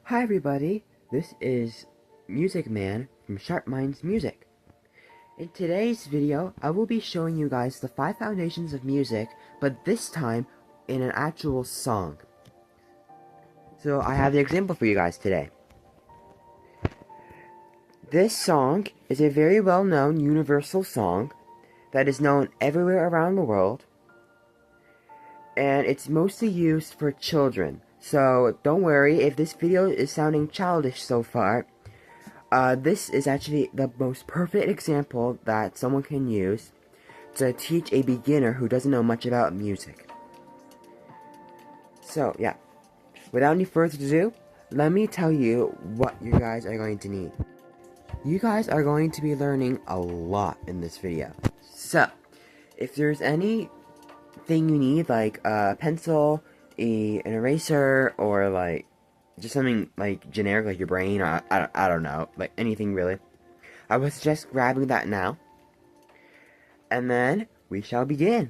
Hi everybody, this is Music Man from Sharp Minds Music. In today's video, I will be showing you guys the 5 foundations of music, but this time in an actual song. So I have the example for you guys today. This song is a very well-known universal song that is known everywhere around the world, and it's mostly used for children. So don't worry if this video is sounding childish so far. This is actually the most perfect example that someone can use to teach a beginner who doesn't know much about music. So, yeah. Without any further ado, let me tell you what you guys are going to need. You guys are going to be learning a lot in this video. So, if there's anything you need, like a pencil, an eraser, or like just something like generic, like your brain, or I don't know, like anything really, I would suggest grabbing that now. And then we shall begin.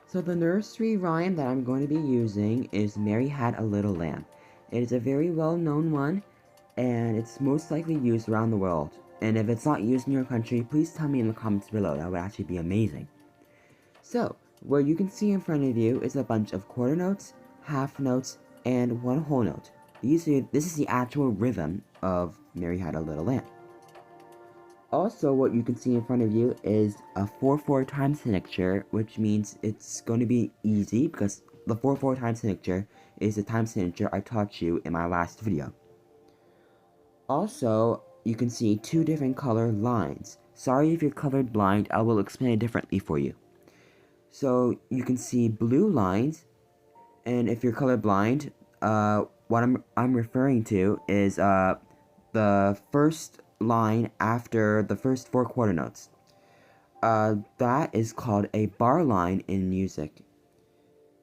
So the nursery rhyme that I'm going to be using is Mary Had a Little Lamb. It is a very well-known one, and it's most likely used around the world. And if it's not used in your country, please tell me in the comments below. That would actually be amazing. So, what you can see in front of you is a bunch of quarter notes, half notes, and one whole note. This is the actual rhythm of Mary Had a Little Lamb. Also, what you can see in front of you is a 4/4 time signature, which means it's going to be easy because the 4/4 time signature is the time signature I taught you in my last video. Also, you can see 2 different color lines. Sorry if you're colored blind, I will explain it differently for you. So, you can see blue lines, and if you're colorblind, what I'm referring to is the first line after the first 4 quarter notes. That is called a bar line in music,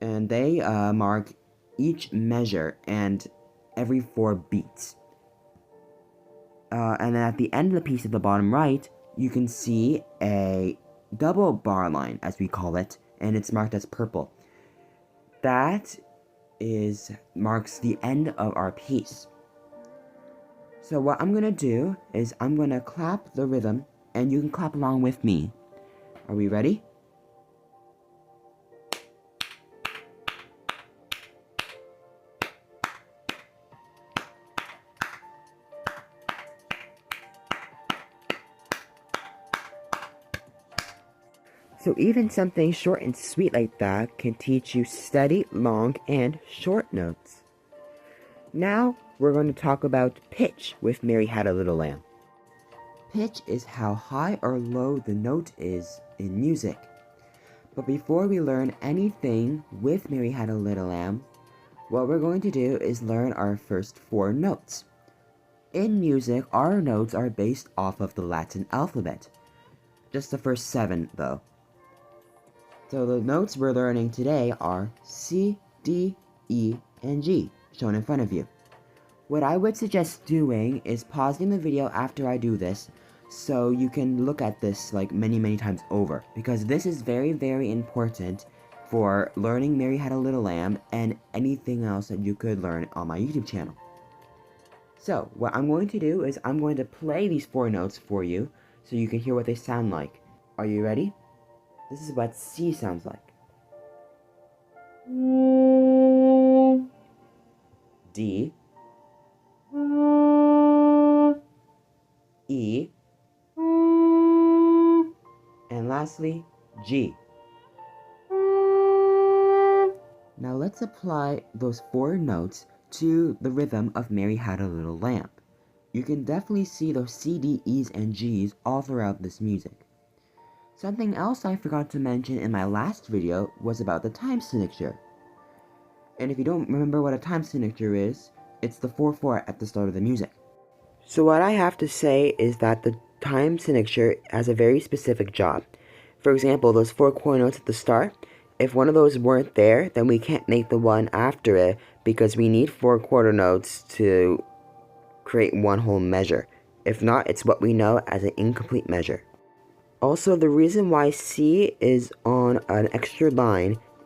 and they mark each measure and every 4 beats. And then at the end of the piece at the bottom right, you can see a double bar line, as we call it, and it's marked as purple. That marks the end of our piece. So what I'm gonna do is I'm gonna clap the rhythm, and you can clap along with me. Are we ready? So even something short and sweet like that can teach you steady, long, and short notes. Now we're going to talk about pitch with Mary Had a Little Lamb. Pitch is how high or low the note is in music. But before we learn anything with Mary Had a Little Lamb, what we're going to do is learn our first 4 notes. In music, our notes are based off of the Latin alphabet. Just the first 7, though. So the notes we're learning today are C, D, E, and G, shown in front of you. What I would suggest doing is pausing the video after I do this, so you can look at this like many times over, because this is very important for learning Mary Had a Little Lamb and anything else that you could learn on my YouTube channel. So what I'm going to do is I'm going to play these 4 notes for you so you can hear what they sound like. Are you ready? This is what C sounds like. D, E, and lastly, G. Now let's apply those 4 notes to the rhythm of Mary Had a Little Lamb. You can definitely see those C, D, E's, and G's all throughout this music. Something else I forgot to mention in my last video was about the time signature. And if you don't remember what a time signature is, it's the 4/4 at the start of the music. So what I have to say is that the time signature has a very specific job. For example, those 4 quarter notes at the start, if one of those weren't there, then we can't make the one after it because we need 4 quarter notes to create one whole measure. If not, it's what we know as an incomplete measure. Also, the reason why C is on an extra line